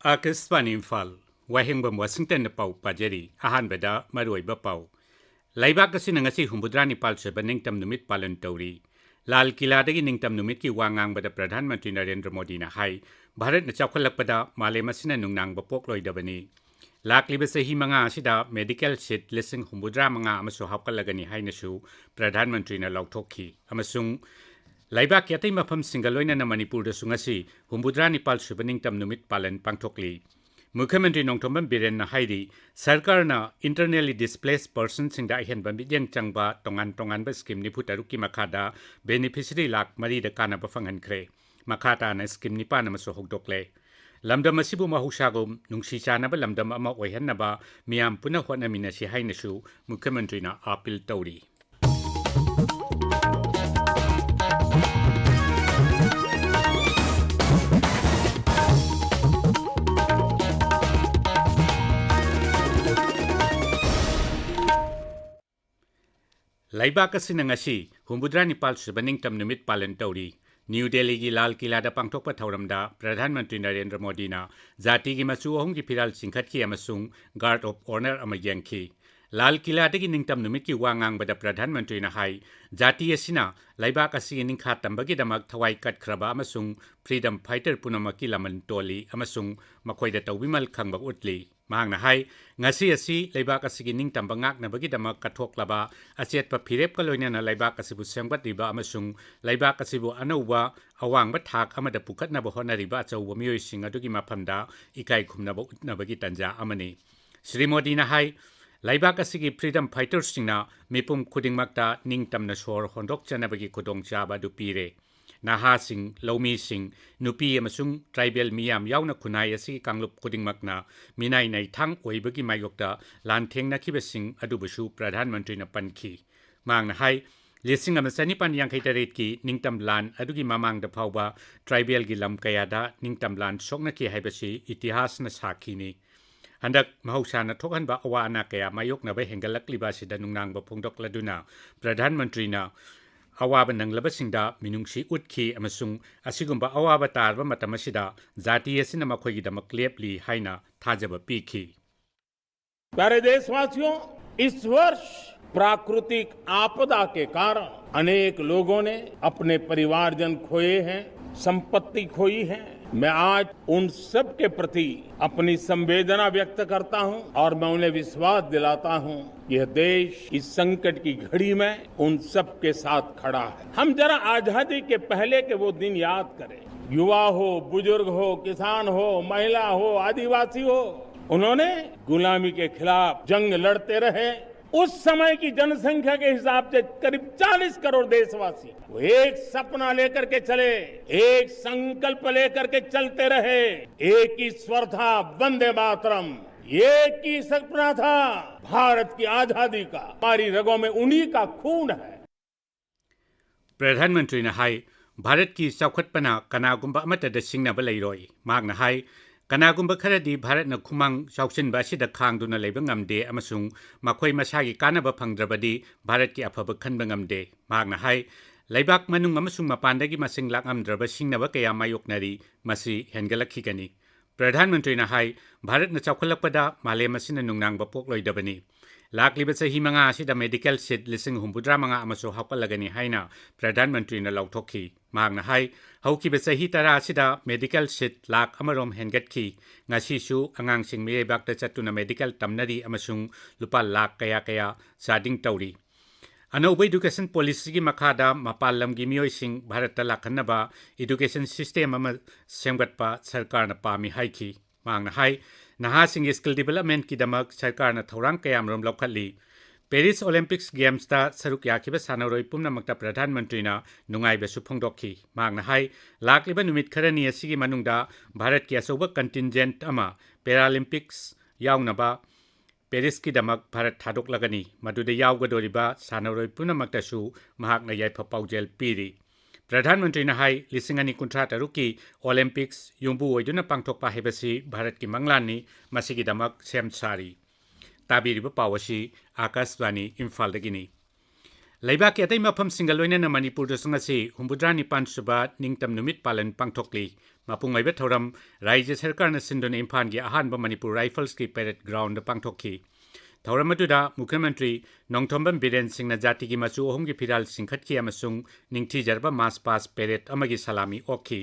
Akaswani Imphal, Wahingbam Washington Pau Pajeri, Ahan Beda, Maroi Bapau. Laibak Sinangasi Humbudra Nipal Sebaningtam Numit Palan Tori. Lal Kiladagi Ningtam Numit ki Wangang Bada Pradhan Mantri Narendra Modi na Hai, Bharat na Chakwalakpada, Malemasina Nungang Bapokloi Dabani. Lak Libasa Himanga Sida, Medical Shit, Lissing Humbudra Manga Amasu Hapkalagani Hainasu, Pradhan Mantri na Lautoki, Amasung. Laibak yatay mapam Singaloina na Manipur da sungasi, Humbudra Nipal Sebaningtam Numit Palan Pangtokli. Mukhyamantri Nongthombam Biren na haidi, Sarkar na internally displaced persons in Daihan Bambidyan Changba, Tongan ba scheme ni Putaruki Makada, beneficiary lak Mari da Kana Bafangan Kre, Makata na scheme ni Pana Masohogdokle. Lamdam Masibu Mahushagum, Nungshisha na ba Lamdam Ama Wayhan na ba, Miam Punahwan na Minasi Hainasu, Mukhyamantri na Apil Tauri. Laibak Sinangasi, Humbudra Nipal Sebaningtam Numit Palan Tauri, New Delhi gi Lal Kila da Pangtokpa Thauramda, Pradhan Mantri Narendra Modi na, Zati gi Masu Ohong gi Piral Singkhatki Amasung, Guard of Honor Amayanki. Lal Kila da gi Ningtam Numit ki Wangang Bada Pradhan Mantri na Hai, Zati Asina, Laibak Asi Ningkhat Tambagi Damag Thawai Kat Kraba Amasung, Freedom Fighter Punamaki Laman Toli, Amasung, Makoy da Tawimal Kangbag Utli. Mahang na hai, ngasi asi laibak asigi ning tambangak na bagi damak kathok laba asiat pa phirep kaloina na laibak asibu sengbat riba amasung laibak asibu anauba awang ba thak amada pukat na bahona riba achau mioi sing adugi maphamda ikai khumna ba utna bagi tanja amani Shri Modi na hai laibak asigi freedom fighters singna mipum khudingmakta ning tamna sor hondok chana bagi khudong chaba du pire Naha Singh, Lomi Singh, Nupi Amasung, Tribal Miyam Yauna Kunai Asi Kanglup Kudingmakna, Minai Nai Tang Oibagi Mayokta, Lanteng na Kibasing, Adubasu, Pradhan Mantri na Panki. Mang na hai, Lising Amasani Pan Yang Kaitarit ki, Ningtam Lan, Adugi Mamang da Pauba, Tribal Gilam Kayada, Ningtam Lan, Sokna ki Haibasi, Itihas na Sakini. Handak mahausa na thokan ba awa na kaya mayok na ba hengalak libasi da nungnang ba pungdok laduna, Pradhan Mantri na, Awaba nang labasingda minungsi utki amasung asigumba awaba tarba matamasida zati asina makhoi gidamak lepli haina thajaba piki प्यारे देशवासियों इस वर्ष प्राकृतिक आपदा के कारण अनेक लोगों ने अपने परिवारजन खोए हैं संपत्ति खोई है मैं आज उन सब के प्रति अपनी संवेदना व्यक्त करता हूं और मैं उन्हें विश्वास दिलाता हूं यह देश इस संकट की घड़ी में उन सब के साथ खड़ा है हम जरा आजादी के पहले के वो दिन याद करें युवा हो बुजुर्ग हो किसान हो महिला हो आदिवासी हो उन्होंने गुलामी के खिलाफ जंग लड़ते रहे उस समय की जनसंख्या के हिसाब से करीब 40 करोड़ देशवासी वो एक सपना लेकर के चले एक संकल्प लेकर के चलते रहे एक ही स्वर था वंदे मातरम एक ही सपना था भारत की आजादी का हमारी रगों में उन्हीं का खून है प्रधानमंत्री ने हाई भारत की चौखटपना कनागुंबा अमतदा सिंगनबा लैरोई मागना high Kanagumba Karadi Bharat na Kumang Shauksin Basida Kang Duna Lebangam de Amasung, Makoi Masagi Kanaba Pangdrabadi, Bharat ki Apaba Kanbangam de, Magna Hai, Laibak Manung Amasung Mapandagi Masing Lakam Drabasing Navakaya Mayoknari, Masi Hengalakigani. Pradhan Mantri na Hai, Bharat na Chaukalakpada, Male Masina Nungang Bapokloi Dabani. Lakli ba sa himanga asida medical shit lising humbudra mga amaso hapalagani haina Pradhan Mantri na lautoki magna hai hauki ba sa hitara asida medical shit lak amarom hengatki ngasi su angang sing miye bakta chatu na medical tamnari amasung lupa lak kaya sading tauri Ano ba education policy gi makada mapalam gi miyoy sing Bharat talakhan ba education system ama semgat pa sarkar na pami haiki magna hai Nahasing skill development ki damak sarkar na thorang kayamrom lokali Paris Olympics Games ta saruk yakiba sanaroi pumna makta Pradhan Mantri na nungai ba suphongdokhi magna hai lakliba numit kharani asigi manungda Bharat ki asoba contingent ama Paralympics yauna ba Paris ki damak Bharat thadok lagani maduda yawgadoriba sanaroi pumna makta su mahak na yaipa paujel piri Pradhan Mantri na hai lisingani kuntrata ruki Olympics yumbu oiduna pangthokpa hebasi Bharat ki manglani masigi damak sem sari Tabiriba pawasi Akaswani Imphal dagini Laibak atay mafam singgaloina na Manipur do sangasi humbudra ni pansuba ningtam numit palan pangthokli mapungay bet thoram Raija Sarkar na sindon Imphal gi ahanba Manipur Rifles ki parade ground pangthokki thoram aduda Mukhyamantri Nongthombam Biren Singh na jati gi machu ohum gi phiral singkhatki amasung ningthi jarba mass pass parade amagi salami okhi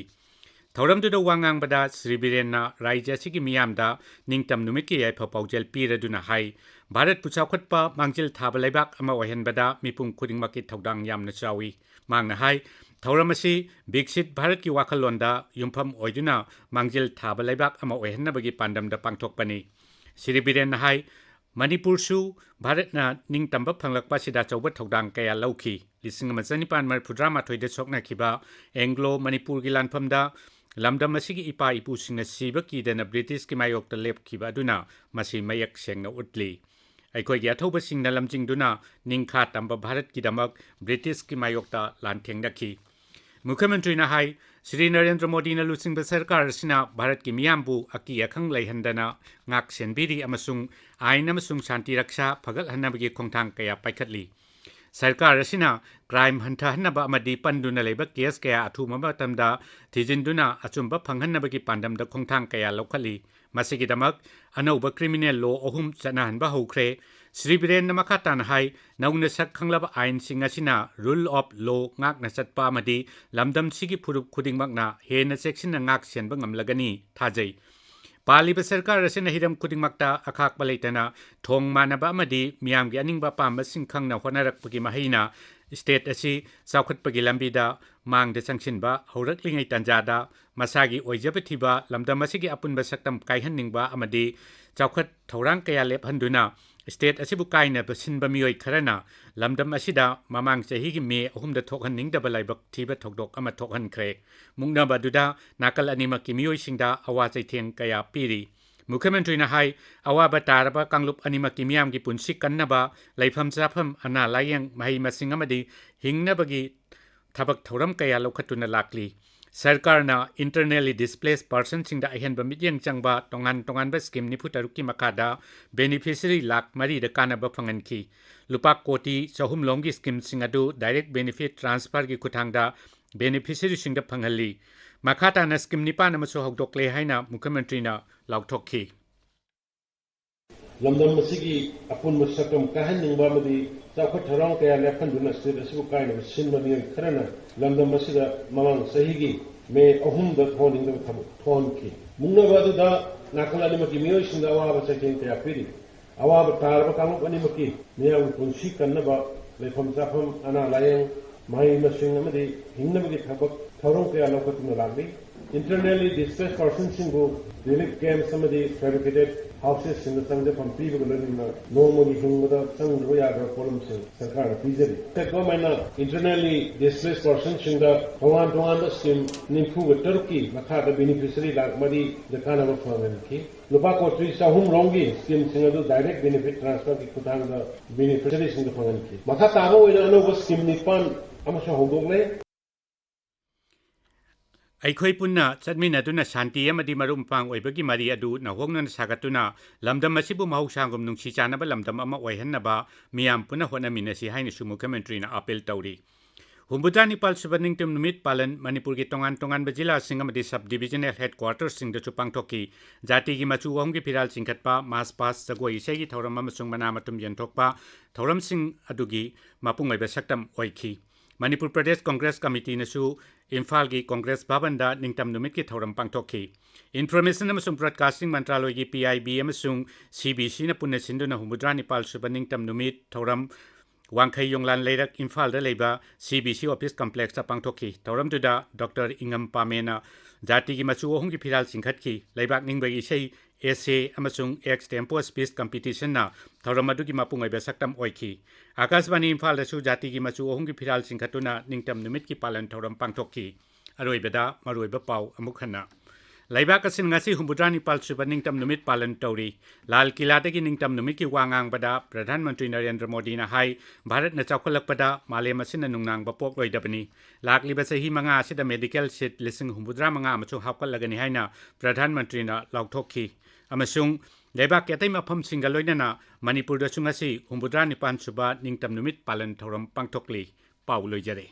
thoram duda wangang bada Sri Biren na Raija sigi miyamda ningtam numit ki yai paujel piraduna hai Bharat puchawkhatpa mangjil thaba laibak ama ohenbada mipum khudingmaki thodang yamna chawi mangna hai thauramasi biksit Bharat ki wakhalonda yumpham oiduna mangjil thaba laibak ama ohennabagi pandamda pangthokpani Sri Biren hai Manipur su Bharat na ningtamba phanglakpa sida chawba thodang kaya lauki lising amachanipan marphudra mathoide sokna khiba Anglo Manipur gi lanphamda lamdam masigi ipa ipu singna siba ki dena British ki mayokta lep khiba aduna masi mayak sengna utli Aikoi gi athauba singna lamjingduna ningkha tamba Bharat ki damak British ki mayokta lanthengdaki Mukhyamantri na hai Shri Narendra Modi na lusingba sarkar sina Bharat ki miyambu aki akhang laihandana ngak senbiri amasung ain amasung shanti raksha phagal hanabagi khongthang kaya paikhatli Sarkar asina crime hantha hanaba amadi panduna leba case kaya athuma matamda thijinduna achumba phanghanabagi pandamda khongthang kaya lokhali masigi damak anauba criminal law ohum chanahanba hokre Sri Biren na makatan hai nauna sak khanglaba ain singasina rule of law ngak na chatpa amadi lamdam sigi phurup khudingmakna hena section na ngak senba ngamlagani thajai Paliba Sarkar asina hiram khudingmakta akhakpa leitana thong manaba amadi miyamgi aningba pamba singkhangna honarakpagi mahina state asi chawkhatpagi lambida mangda changsinba hauraklingai tanjada masagi oijaba thiba lamdam asigi apunba saktam kaihaningba amadi chawkhat thorang kaya lephanduna state asibu kaina basinba miyoi kharana lamdam asida mamang chahi gi me ahumda thokhanning da balaibak thiba thokdok ama thokhan khre mungna baduda nakal anima ki miyoi singda awa chaitheng kaya piri Mukhyamantri na hai awa bataraba kanglup anima ki miyam gi punsi kannaba laifam chafam ana layang mahi masing amadi hingnabagi thabak thoram kaya lokhatuna lakli Sarkar na internally displaced person singda ahenba midyang changba tongan ba scheme ni phutaruki makada beneficiary lak mari da kanaba phanganki lupa koti chahum longi scheme singadu direct benefit transfer gi kuthangda beneficiary singda phangali makata na scheme ni pa namaso hokdokle haina Mukhyamantri na lauthokhi lamdam masigi apun masakam kahan ningba madi chawkhat tharang kaya lephanduna state asibu kaina sinma ni kharana lamdam masida mamang sahigi me ahum da thoning da thabu thon ki mungna badu da nakalani maki miyoi sinda awa ba sakin kaya piri awa ba tarba kamu ani maki miyang kunsi kannaba lefam chafam ana layang mai masing amadi hingna magi thabak tharang kaya lokatuna lagli internally displaced persons singu relief camps amadi fabricated houses in the Sunday from people living normally Hungada, some Royal columns in Sarkar, Pizari. The government internally displaced persons in the Hawan Tuanda scheme, Nimfu, Turkey, Makata beneficiary like Madi, the Kanava Family. Lupako Tree Sahum Longi scheme Singadu direct benefit transfer to Kutanga beneficiaries in the family. Makataro in another scheme Nipan, Amasha Hogogle. Aikoi punna chadminaduna shanti amadi marum pang oibagi mari adu na hongna sagatuna lamdam masibu mahausangum nungsi chanaba lamdam ama oihannaba miyam punna honaminasi haina su Mukhyamantri na apel tawri Humbudra Nipal Subaningtum Numit Palan Manipur gi tongan bajila singamadi subdivisional headquarters sing da chupang thoki jati gi machu wong gi phiral singkhatpa mass pass jagoi isegi thoram amasung manamatum yentokpa thoram sing adugi mapung oiba saktam oikhi Manipur Pradesh Congress Committee nasu Imphal gi Congress Bhavanda ningtam numit ki thoram pangthokhi Information amasung Broadcasting Mantraloy gi PIB amasung CBC na punna sinduna Humbudra Nipal Subaningtam numit thoram Wangkhai Yonglan Leirak Imphal da leiba CBC Office Complex ta pangthokhi thoram duda Dr. Ingam Pamena jati gi machu ohum gi phiral singkhatki leibak ningbagi sei essay amasung extempo speech competition na thoram adu gi mapung oiba saktam oikhi Akashvani Imphal da su jati gi machu ohum gi phiral singkhatuna ningtam numit ki palan thoram pangthokhi aroibada maroiba pau amukhana Laibak asin ngasi Humbudra Nipal Subaningtam numit palan tawri Lal Kila dagi ningtam numit ki wangang bada Pradhan Mantri Narendra Modi na hai Bharat na chawkhalakpada malem asin na nungnang bapok loidabani lakliba sahi manga asida medical seat lising Humbudra manga amasung hapkalagani haina Pradhan Mantri na lauthokhi amasung लेबाक के अतै मफमसिंगा लोइनना मणिपुरदसु ngasi 69 सुबा निंगतम नुमित पालन थौरम पांगथोकली पाउ लोइजरे।